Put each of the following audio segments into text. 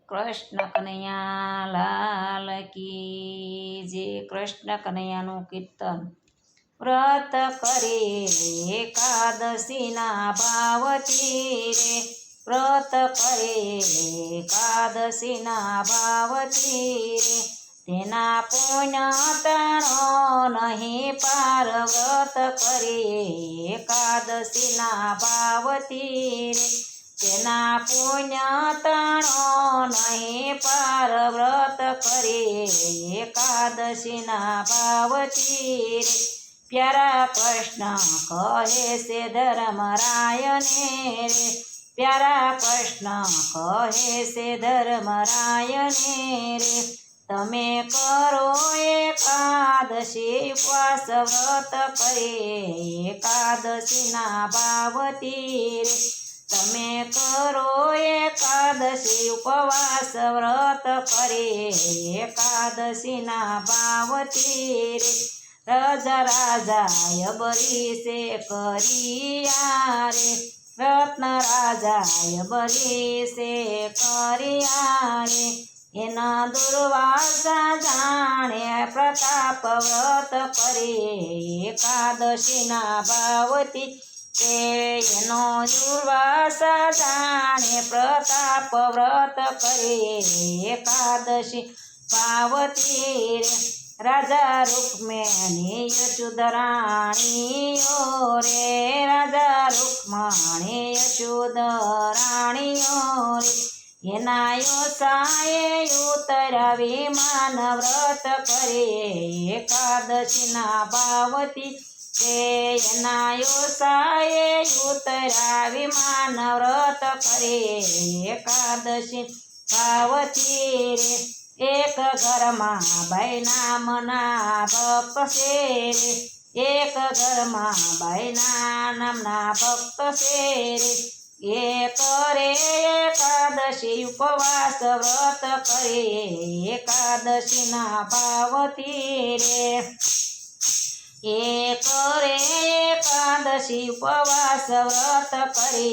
કૃષ્ણ કનૈયા લાલ કી જે કૃષ્ણ કનૈયાનું કીર્તન વ્રત કરે એકાદશીના ભાવથી રે વ્રત કરે એકાદશીના ભાવથી રે તેના પુણ્ય તાણો નહીં પાર વ્રત કરે એકાદશીના ભાવથી રે તેના પુણ્ય તાણો નહીં પાર વ્રત કરે એકાદશીના ભાવથી રે પ્યારા કૃષ્ણ કહે છે ધર્મરાયને રે પ્યારા કૃષ્ણ કહે છે ધર્મરાયને રે તમે કરો એકાદશી ઉપવાસ વ્રત કરે એકાદશીના ભાવથી રે તમે કરો એકાદશી ઉપવાસ વ્રત કરે એકાદશીના ભાવથી રે રાજાએ બરીશે કર્યા રે રત્ન રાજાએ બરીશે કર્યા રે એના દુર્વાસા જાણે પ્રતાપ વ્રત કરે એકાદશીના ભાવથી એનો દુર્વાસા જાણે પ્રતાપ વ્રત કરે એકાદશી ભાવથી રે રાજા રૂકમણી યશોદરાણીઓ રે રાજા રૂકમણી યશોદરાણીઓ રે એના યોસાએ ઉતરાવી માન વ્રત કરે એકાદશીના ભાવથી એના યોસાએ ઉતરાવી માન વ્રત કરે એકાદશી ભાવથી રે એક ઘરમાં ભાઈ નામના ભક્ત છે રે એક ઘરમાં ભાઈ નામના ભક્ત છે રે એ કરે એકાદશી ઉપવાસ વ્રત કરે એકાદશીના ભાવથી રે એ કરે એકાદશી ઉપવાસ વ્રત કરે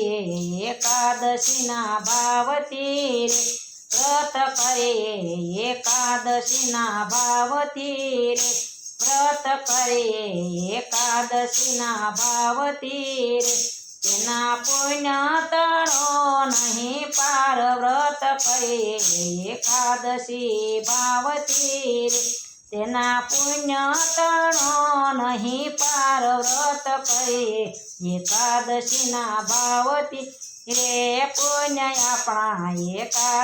એકાદશીના ભાવથી રે વ્રત કરે એકાદશીના ભાવથી રે વ્રત કરે એકાદશીના ભાવથી રે તેના પુણ્ય તણો નહીં પાર વ્રત કરે એકાદશી ભાવથી રે તેના પુણ્ય તણો નહીં પાર વ્રત કરે એકાદશીના ભાવથી રે પુણ્ય આપણા એકાદશી